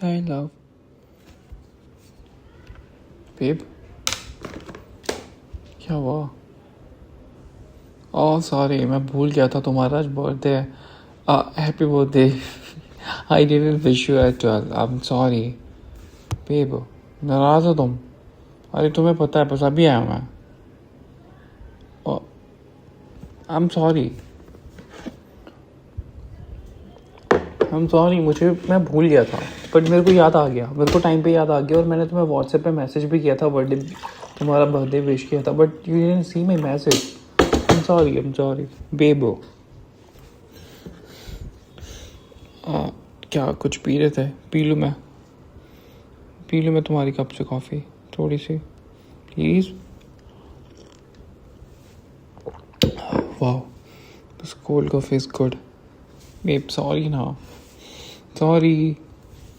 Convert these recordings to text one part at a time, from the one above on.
I love babe. क्या हुआ? Oh sorry, मैं भूल गया था तुम्हारा आज बर्थडे है। Happy birthday. I didn't wish you at all. I am sorry babe. नाराज हो तुम? अरे तुम्हें पता है बस अभी आया मैं। आई एम सॉरी। मुझे मैं भूल गया था, बट मेरे को याद आ गया, मेरे को टाइम पे याद आ गया, और मैंने तुम्हें व्हाट्सएप पे मैसेज भी किया था तुम्हारा बर्थडे विश किया था, but you didn't see my message. I am sorry Bebo. क्या कुछ पी रहे थे? पी लूँ मैं तुम्हारी कप से कॉफ़ी थोड़ी सी प्लीज़? वाह, this cold coffee is good babe. Sorry ना, sorry.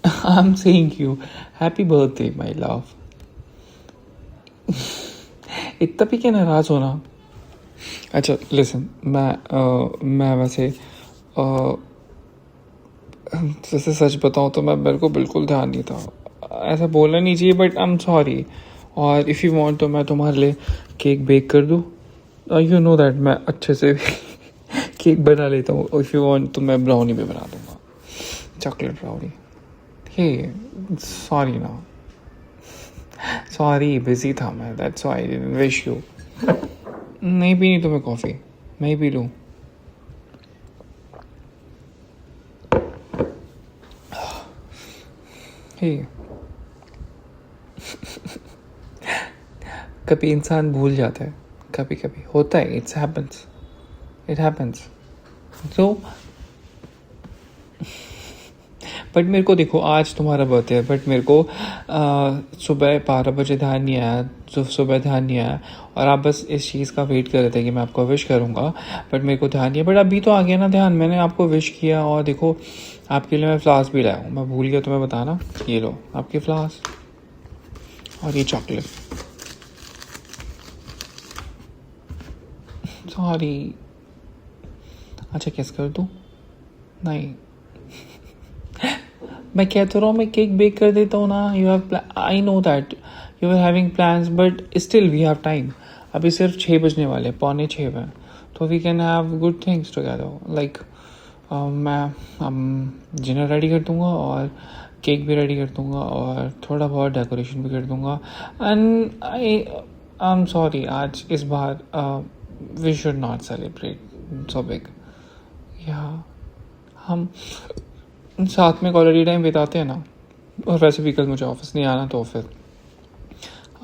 I am saying you happy birthday my love. इतना भी क्या नाराज होना? अच्छा लिसन, मैं वैसे जैसे सच बताऊँ तो मेरे को बिल्कुल ध्यान नहीं था, ऐसा बोलना नहीं चाहिए, बट आई एम सॉरी। और इफ़ यू वांट तो मैं तुम्हारे लिए केक बेक कर दूँ। यू नो दैट मैं अच्छे से केक बना लेता हूँ। इफ़ यू वांट तो मैं ब्राउनी भी बना दूँगा, चॉकलेट ब्राउनी। हे सॉरी ना, सॉरी बिजी था मैं, that's why I didn't wish you. नहीं पीनी तुम्हें कॉफ़ी? मैं ही पी लूँ? हे कभी इंसान भूल जाता है, कभी कभी होता है, इट हैपेंस। सो बट मेरे को देखो, आज तुम्हारा बर्थडे है, बट मेरे को सुबह 12 बजे ध्यान नहीं आया, सुबह ध्यान नहीं आया, और आप बस इस चीज़ का वेट कर रहे थे कि मैं आपको विश करूँगा, बट मेरे को ध्यान नहीं है। बट अभी तो आ गया ना ध्यान, मैंने आपको विश किया, और देखो आपके लिए मैं फ्लास्क भी लाया हूँ। मैं भूल गया तुम्हें बताना, ये लो आपके फ्लास्क और ये चॉकलेट। सॉरी। अच्छा किस कर दूँ? नहीं, मैं कह तो रहा हूँ मैं केक बेक कर देता हूँ ना। You have, I know that you are having plans, but still we have time. अभी सिर्फ 6 बजने वाले, 5:45 हैं, तो we can have good things together. Like मैं डिनर रेडी कर दूँगा, और केक भी रेडी कर दूँगा, और थोड़ा बहुत डेकोरेशन भी कर दूँगा। एंड आई एम सॉरी, आज इस बार we should not celebrate so big. या हम साथ में क्वालिटी टाइम बिताते हैं ना। और वैसे भी कल मुझे ऑफिस नहीं आना, तो फिर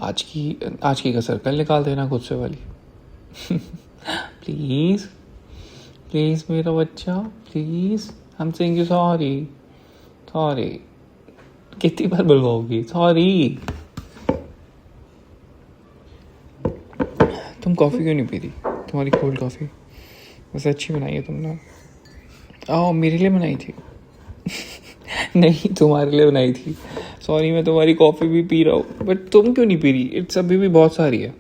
आज की कसर कल निकाल देना गुस्से वाली। प्लीज़ प्लीज़ मेरा बच्चा, please. I am saying you sorry. कितनी बार बुलवाओगी सॉरी? तुम कॉफ़ी क्यों नहीं पी रही? तुम्हारी कोल्ड कॉफ़ी वैसे अच्छी बनाई है तुमने। मेरे लिए बनाई थी। नहीं, तुम्हारे लिए बनाई थी। सॉरी, मैं तुम्हारी कॉफ़ी भी पी रहा हूँ, बट तुम क्यों नहीं पी रही? इट्स अभी भी बहुत सारी है।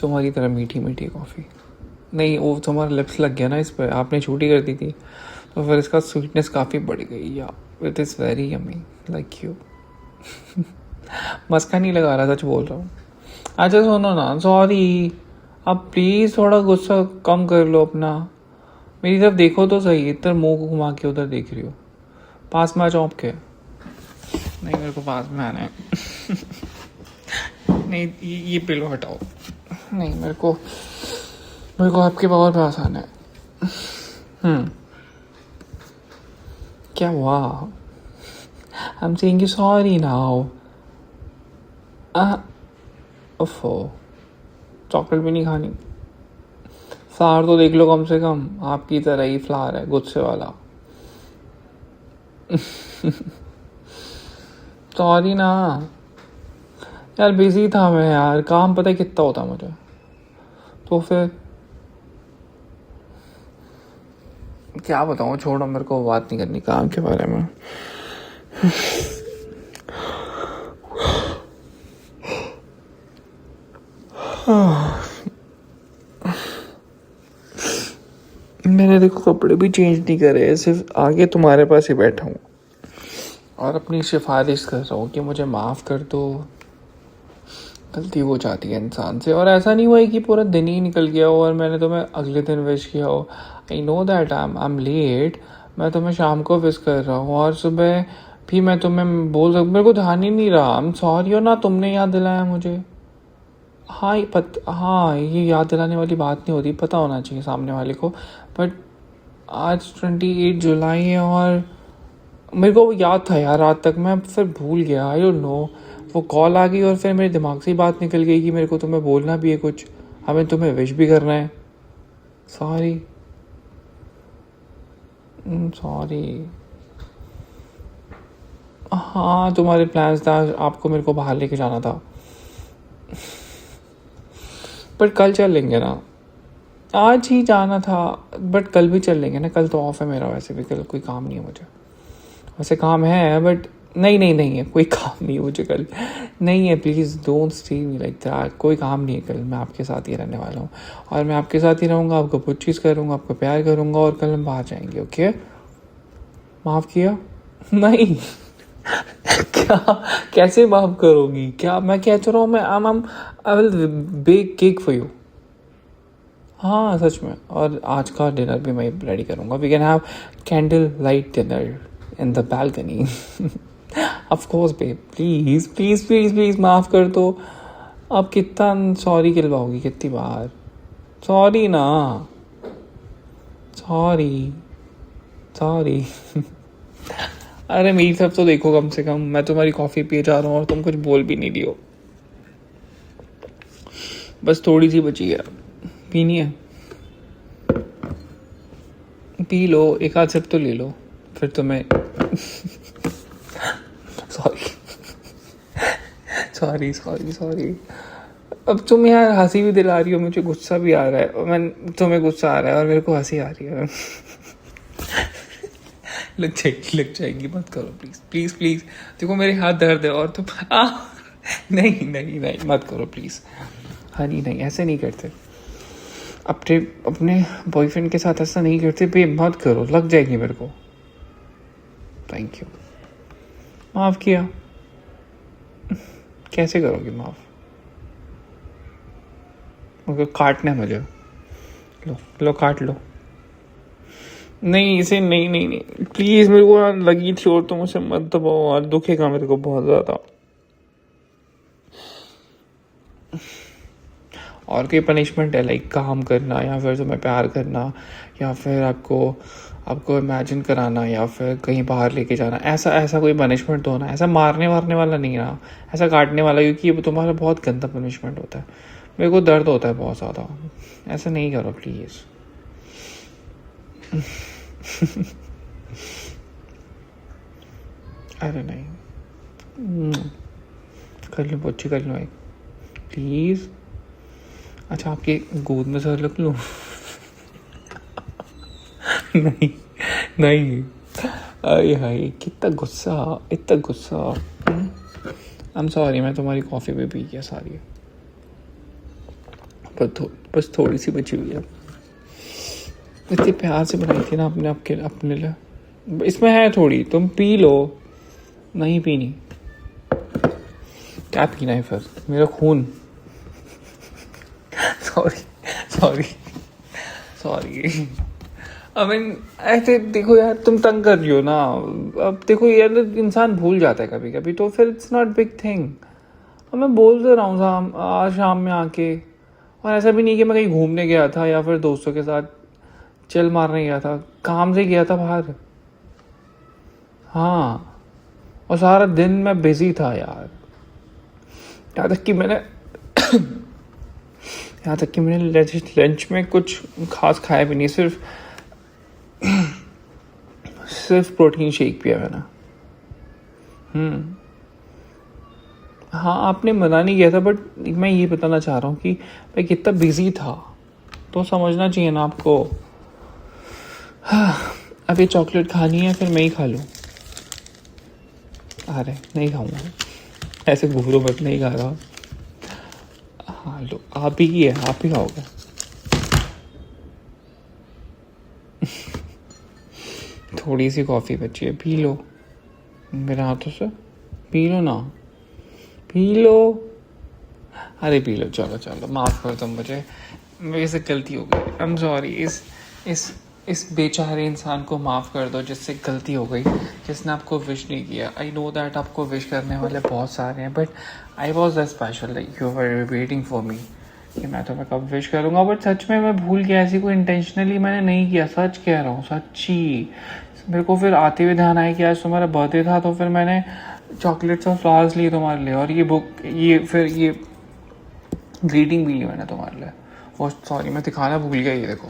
तुम्हारी तरह मीठी मीठी कॉफ़ी नहीं, वो तुम्हारा लिप्स लग गया ना इस पर, आपने छूटी कर दी थी, तो फिर इसका स्वीटनेस काफ़ी बढ़ गई। Yeah it is very yummy like you. मस्का नहीं लगा रहा, सच बोल रहा हूँ। अच्छा सुनो ना, सॉरी, अब प्लीज़ थोड़ा गुस्सा कम कर लो अपना। मेरी तरफ देखो तो सही, इधर मुंह को घुमा के उधर देख रही हो। पास में आ जाओ आपके। नहीं, मेरे को पास में आना है। नहीं, ये पिलो हटाओ। नहीं, मेरे को आपके बहुत पास आना है। क्या हुआ? आई am saying you sorry now. ओफो, चॉकलेट भी नहीं खानी? फ्लावर तो देख लो, कम से कम आपकी तरह ही फ्लावर है, गुस्से वाला। सॉरी ना यार, बिजी था मैं यार, काम पता है कितना होता मुझे, तो फिर क्या बताऊँ। छोड़ो, मेरे को बात नहीं करनी काम के बारे में। मैंने देखो कपड़े भी चेंज नहीं करे, सिर्फ आगे तुम्हारे पास ही बैठा हूँ और अपनी सिफारिश कर रहा हूँ कि मुझे माफ़ कर दो। गलती हो जाती है इंसान से, और ऐसा नहीं हुआ है कि पूरा दिन ही निकल गया हो और मैंने तुम्हें अगले दिन विश किया हो। I know that I am late, मैं तुम्हें शाम को विश कर रहा हूँ और सुबह भी मैं तुम्हें बोल सकता, मेरे को ध्यान ही नहीं रहा। आई एम सॉरी, और ना तुमने याद दिलाया मुझे। हाँ हाँ, ये याद दिलाने वाली बात नहीं होती, पता होना चाहिए सामने वाले को। बट आज 28 जुलाई है और मेरे को याद था यार रात तक, मैं फिर भूल गया। आई डोंट नो, वो कॉल आ गई और फिर मेरे दिमाग से ही बात निकल गई कि मेरे को तुम्हें बोलना भी है कुछ, हमें तुम्हें विश भी करना है। Sorry sorry. हाँ, तुम्हारे प्लान्स था, आपको मेरे को बाहर लेके जाना था, पर कल चल लेंगे ना। आज ही जाना था बट कल भी चल लेंगे ना, कल तो ऑफ है मेरा, वैसे भी कल कोई काम नहीं है मुझे। वैसे काम है बट नहीं है, कोई काम नहीं है मुझे कल। नहीं है, please don't stay me like that. कोई काम नहीं है कल, मैं आपके साथ ही रहने वाला हूँ और मैं आपके साथ ही रहूँगा, आपको कुछ चीज़ करूँगा, आपको प्यार करूँगा और कल हम बाहर जाएंगे। ओके, माफ़ किया? नहीं। क्या? कैसे माफ़ करोगी? क्या मैं कह तो रहा हूँ, मैं I will bake cake for you. हाँ सच में, और आज का डिनर भी मैं रेडी करूँगा। We can have candle light dinner in the balcony. Of course babe, please please please please माफ़ कर दो। आप कितना सॉरी गिलवाओगी, कितनी बार सॉरी ना। Sorry sorry. अरे मेरी तरफ तो देखो, कम से कम मैं तुम्हारी कॉफ़ी पिए जा रहा हूँ और तुम कुछ बोल भी नहीं रही हो। बस थोड़ी सी बची है, पीनी है, पी लो, एक आध सिप तो ले लो फिर तुम्हें। Sorry sorry sorry sorry. अब तुम यार हंसी भी दिला रही हो, मुझे गुस्सा भी आ रहा है, और मैं तुम्हें गुस्सा आ रहा है और मेरे को हंसी आ रही है। लग जाएगी, मत करो प्लीज़ प्लीज़ प्लीज़। देखो मेरे हाथ दर्द है और तुम नहीं नहीं नहीं, मत करो प्लीज़। हनी नहीं, ऐसे नहीं करते, अपने बॉयफ्रेंड के साथ ऐसा नहीं करते। बे मत करो, लग जाएगी मेरे को। थैंक यू, माफ़ किया। कैसे करोगी माफ़? मुझे काटना है, मुझे लो काट लो। नहीं इसे नहीं नहीं नहीं प्लीज़, मेरे को लगी थी और तुम उसे मत दबाओ और दुखेगा मेरे को बहुत ज़्यादा। और कोई पनिशमेंट है लाइक काम करना या फिर तुम्हें प्यार करना या फिर आपको इमेजिन कराना या फिर कहीं बाहर लेके जाना, ऐसा कोई पनिशमेंट दो ना। ऐसा मारने वारने वाला नहीं ना, ऐसा काटने वाला, क्योंकि ये तुम्हारा बहुत गंदा पनिशमेंट होता है। मेरे को दर्द होता है बहुत ज़्यादा, ऐसा नहीं करो प्लीज़। अरे नहीं, कर लो बच्ची, कर लो एक प्लीज़। अच्छा आपकी गोद में सर रख लूँ? नहीं नहीं, अरे हाय कितना गुस्सा, इतना गुस्सा। आई एम सॉरी, मैं तुम्हारी कॉफ़ी भी पी गया सारी, पर बस थोड़ी सी बची हुई है। इतने प्यार से बनाई थी ना अपने लिए, इसमें है थोड़ी, तुम पी लो। नहीं पीनी, क्या पीना है फिर? मेरा खून। Sorry sorry sorry. I mean ऐसे देखो यार, तुम तंग कर रही हो ना। अब देखो यार, इंसान भूल जाता है कभी कभी, तो फिर इट्स नॉट बिग थिंग। अब मैं बोल तो रहा हूँ आज शाम में आके, और ऐसा भी नहीं कि मैं कहीं घूमने गया था या फिर दोस्तों के साथ चिल मारने गया था, काम से गया था बाहर। हाँ, और सारा दिन मैं बिजी था यार, यहाँ तक कि मैंने लंच में कुछ खास खाया भी नहीं, सिर्फ प्रोटीन शेक पिया मैंने। हाँ, आपने मना नहीं किया था, बट मैं ये बताना चाह रहा हूँ कि मैं कितना बिजी था, तो समझना चाहिए ना आपको। हाँ, अब ये चॉकलेट खानी है, फिर मैं ही खा लूँ? अरे नहीं खाऊंगा, ऐसे घूरो मत, नहीं खा रहा। हाँ लो, आप ही की है, आप ही खाओगे। थोड़ी सी कॉफ़ी बची है, पी लो मेरे हाथों से, पी लो ना, पी लो, अरे पी लो, चलो चलो, माफ़ कर दो मुझे, मेरे से गलती हो गई, आई एम सॉरी। इस बेचारे इंसान को माफ़ कर दो जिससे गलती हो गई, जिसने आपको विश नहीं किया। आई नो दैट आपको विश करने वाले बहुत सारे हैं, but I was the special, like you were waiting for me कि मैं तुम्हें कब विश करूँगा, बट सच में मैं भूल गया, ऐसी कोई इंटेंशनली मैंने नहीं किया, सच कह रहा हूँ, सच्ची। मेरे को फिर आते हुए ध्यान आया कि आज तुम्हारा बर्थडे था, तो फिर मैंने चॉकलेट्स और फ्लावर्स लिए तुम्हारे लिए, और ये बुक, ये ग्रीटिंग भी ली मैंने तुम्हारे लिए। वो सॉरी, मैं दिखाना भूल गया, ये देखो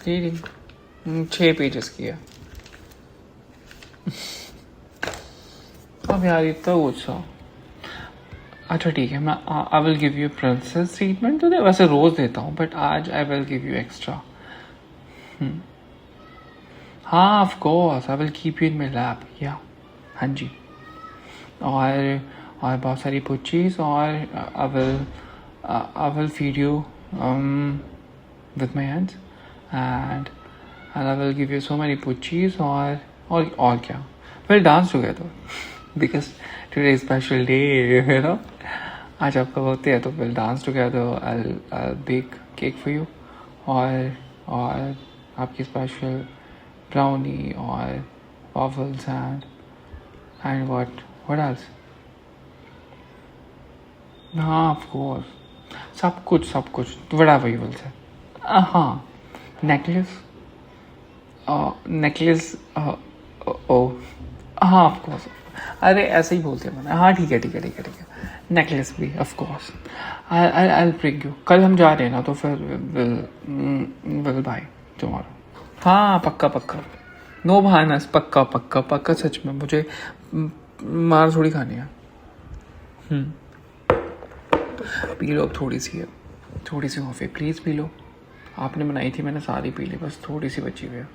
ग्रीटिंग 6 पेजेस की है। अब यार इतना गुस्सा, अच्छा ठीक है, मैं I will give you princess treatment, तो वैसे रोज़ देता हूँ, बट आज I will give you extra. हाँ of course, I will keep you in my lap, yeah हाँ जी, और बहुत सारी पुच्चीज, और I will feed you with my hands, and I will give you so many पुच्चीज, और क्या, will dance together because today special day, you know, आज आपका बर्थडे है, तो will dance together, I bake cake for you, और आपकी special brownie और waffles and what else? हाँ ऑफ कोर्स, सब कुछ whatever you will say. हाँ नेकलेस ओ हाँ ऑफ कोर्स, अरे ऐसे ही बोलते हैं मैंने, हाँ ठीक है, नेकलेस भी of course, I bring you, कल हम जा रहे हैं ना, तो फिर विल बाय टुमारो। हाँ पक्का, नो बहानास, पक्का सच में, मुझे मार थोड़ी खानी है। पी लो अब, थोड़ी सी कॉफ़ी प्लीज़ पी लो, आपने बनाई थी, मैंने सारी पी ली, बस थोड़ी सी बची हुई है।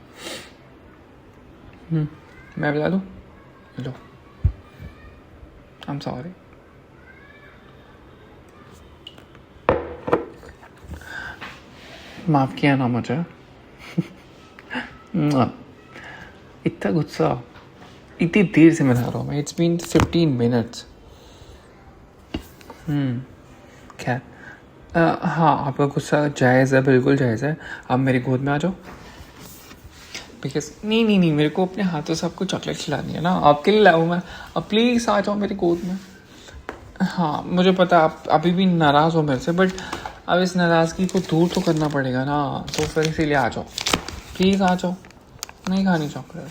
मैं बुला दूँ? लो, आई एम सॉरी। माफ़ किया ना मुझे। इतना गुस्सा, इतनी देर से मैं आ रहा हूँ मैं, इट्स बीन 15 मिनट्स। खैर, हाँ आपका गुस्सा जायज़ है, बिल्कुल जायज़ है, आप मेरी गोद में आ जाओ, बिकॉज नहीं, मेरे को अपने हाथों से आपको चॉकलेट खिलानी है ना, आपके लिए लाऊँ मैं, अब प्लीज़ आ जाओ मेरी गोद में। हाँ मुझे पता आप अभी भी नाराज़ हो मेरे से, बट अब इस नाराज़गी को दूर तो करना पड़ेगा ना, तो फिर इसीलिए आ जाओ, प्लीज़ आ जाओ, नहीं खानी चॉकलेट,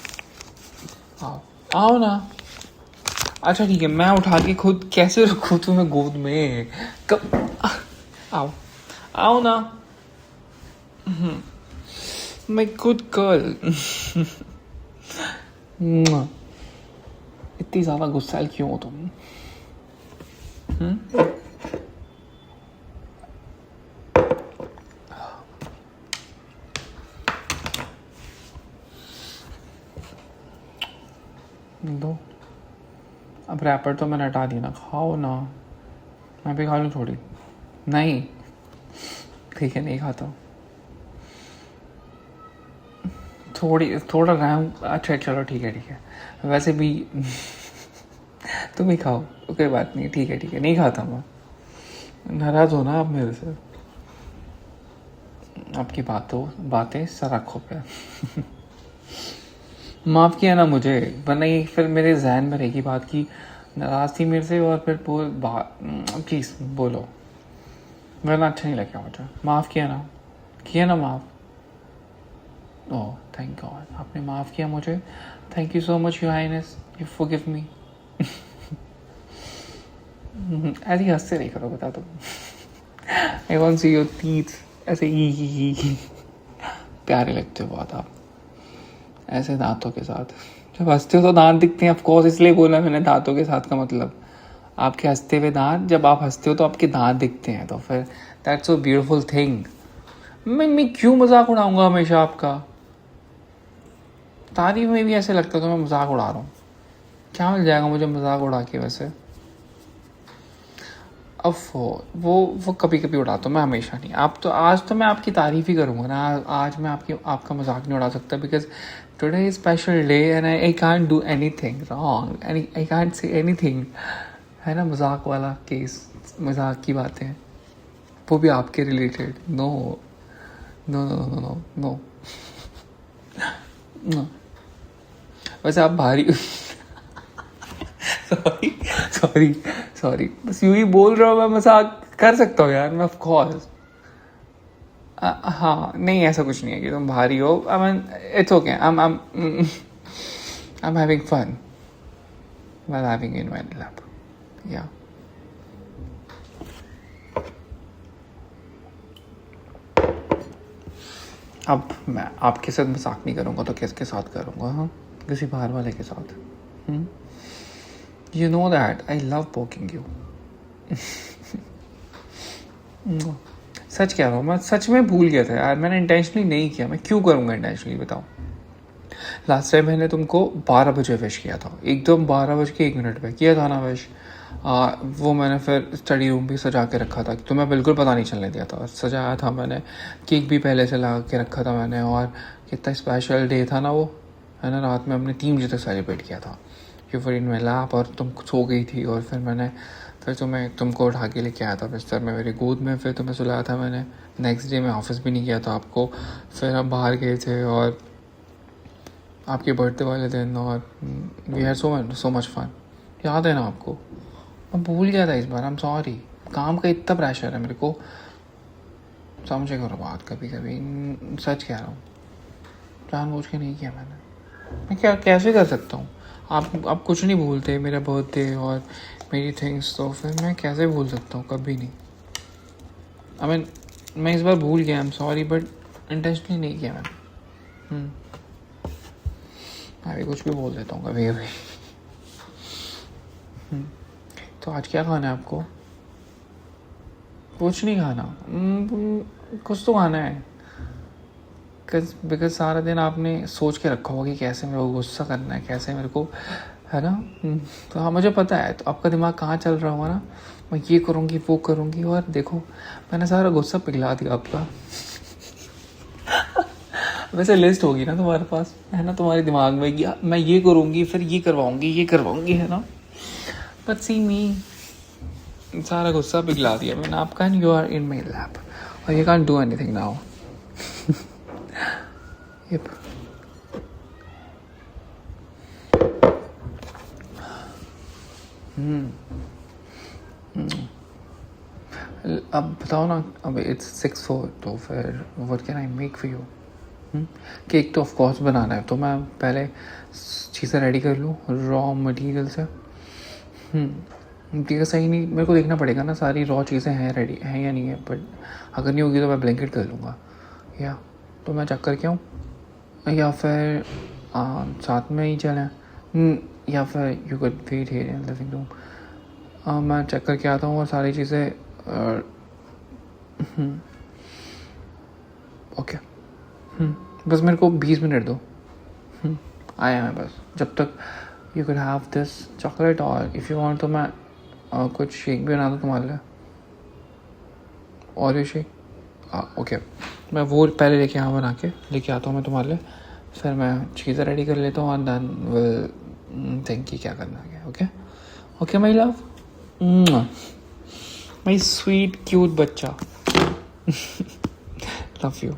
आओ ना। अच्छा ठीक है, मैं उठा के खुद कैसे रखूँ तुम्हें गोद में, कब, आओ ना, मैं गुड गर्ल। इतनी ज़्यादा गुस्सैल क्यों हो तुम? दो, अब रैपर तो मैंने हटा दी ना, खाओ ना, मैं भी खा लूँ थोड़ी? नहीं ठीक है, नहीं खाता, थोड़ा रैम, अच्छा चलो ठीक है, वैसे भी तुम ही खाओ, कोई बात नहीं, ठीक है, नहीं खाता मैं, नाराज़ हो ना आप मेरे से, आपकी बातें सर आँखों पे। माफ़ किया ना मुझे, वरना ये फिर मेरे जहन में रहेगी बात की नाराज़ थी मेरे से, और फिर प्लीज़ बोलो, वरना अच्छा नहीं लगेगा मुझे। माफ़ किया ना माफ़, ओह थैंक गॉड, आपने माफ़ किया मुझे, thank you so much your highness, you forgive me. ऐसे ही हंसते नहीं करो, बता दो। I want see your teeth, ऐसे ही प्यारे लगते हो बहुत आप, ऐसे दांतों के साथ, जब हंसते हो तो दांत दिखते हैं, ऑफ कोर्स, इसलिए बोला मैंने दांतों के साथ का मतलब, आपके हंसते हुए दांत, जब आप हंसते हो तो आपके दांत दिखते हैं, तो फिर दैट्स सो ब्यूटीफुल थिंग। मैं क्यों मजाक उड़ाऊंगा हमेशा आपका, तारीफ में भी ऐसे लगता है तो मैं मजाक उड़ा रहा हूँ, क्या मिल जाएगा मुझे मजाक उड़ा के वैसे? अब वो कभी कभी उड़ाता हूँ मैं, हमेशा नहीं। आप तो आज तो मैं आपकी तारीफ़ ही करूँगा ना, आज मैं आपका मजाक नहीं उड़ा सकता, because today is special day and I can't do any thing wrong, I can't say any thing, है ना। मजाक वाला केस, मजाक की बातें, वो भी आपके related. No no no no no no no. वैसे आप भारी सॉरी सॉरी सॉरी, बस यूं ही बोल रहा हूँ मैं, मजाक कर सकता हूँ यार मैं, ऑफ कोर्स। हाँ नहीं, ऐसा कुछ नहीं है कि तुम भारी हो। I mean it's okay, I am having fun while having in my lap, yeah. अब मैं आपके साथ मजाक नहीं करूँगा तो किसके साथ करूँगा? हाँ, किसी बाहर वाले के साथ। You know that I love poking you. सच कह रहा हूँ, मैं सच में भूल गया था यार, मैंने इंटेंशनली नहीं किया। मैं क्यों करूँगा इंटेंशनली, बताओ। लास्ट टाइम मैंने तुमको 12 बजे विश किया था, एकदम 12:01 पे किया था ना विश। वो मैंने फिर स्टडी रूम भी सजा के रखा था, तो मैं बिल्कुल पता नहीं चलने दिया था, सजाया था मैंने। केक भी पहले से लगा के रखा था मैंने, और कितना स्पेशल डे था ना वो, है ना। रात में हमने 3 बजे तक सेलिब्रेट किया था। You were in my lap और तुम सो गई थी, और फिर तुमको उठा के लेके आया था बिस्तर में मेरी गोद में, फिर तुम्हें सुलाया था मैंने। नेक्स्ट डे मैं ऑफिस भी नहीं गया था आपको, फिर हम बाहर गए थे और आपके बर्थडे वाले दिन, और we had so much fun. याद है ना आपको? मैं भूल गया था इस बार, आई एम सॉरी। काम का इतना प्रेशर है मेरे को, समझे करो बात कभी कभी। सच कह रहा हूँ, जानबूझ के नहीं किया मैंने। मैं क्या कैसे कर सकता हूँ? आप कुछ नहीं भूलते, मेरा बर्थडे और मेरी थिंग्स, तो फिर मैं कैसे भूल सकता हूँ? कभी नहीं। आई मीन मैं इस बार भूल गया, आई एम सॉरी, बट इंटेंशनली नहीं किया मैंने। मैं भी कुछ भी बोल देता हूँ कभी कभी। तो आज क्या खाना है आपको? कुछ नहीं खाना? कुछ तो खाना है, बिकॉज सारा दिन आपने सोच के रखा होगा कि कैसे मेरे को गुस्सा करना है, कैसे मेरे को, है ना। तो हाँ, मुझे पता है, तो आपका दिमाग कहाँ चल रहा होगा ना, मैं ये करूँगी वो करूँगी, और देखो मैंने सारा गुस्सा पिघला दिया आपका। वैसे लिस्ट होगी ना तुम्हारे पास, है ना, तुम्हारे दिमाग में, कि मैं ये करूँगी, फिर ये करवाऊँगी, है ना। बट सी मी, सारा गुस्सा पिघला दिया मैंने आपका, and you are in my lap, और you can't do anything now. Yep. अब बताओ ना, अब इट्स 6:04, तो फिर what can I make for you? Cake तो ऑफ कोर्स बनाना है, तो मैं पहले चीज़ें रेडी कर लूँ रॉ मटेरियल से। ठीक है, सही नहीं, मेरे को देखना पड़ेगा ना सारी रॉ चीज़ें हैं रेडी हैं या नहीं है, बट अगर नहीं होगी तो मैं ब्लैंकेट कर लूँगा, या तो मैं चेक करके आऊँ, या फिर साथ में ही चलें, या फिर you could wait here in living room. मैं चेक करके आता हूँ और सारी चीज़ें। ओके, बस मेरे को 20 मिनट दो। आया मैं बस, जब तक you can have this chocolate, और इफ़ यू वांट तो मैं कुछ शेक भी बना दूँ तुम्हारे लिए, और ये शेक। ओके, मैं वो पहले लेके आता हूँ मैं तुम्हारे लिए, फिर मैं चीज़ें रेडी कर लेता हूँ, एंड देन विल थिंक कि क्या करना है। Okay okay my love, my sweet cute बच्चा, लव यू।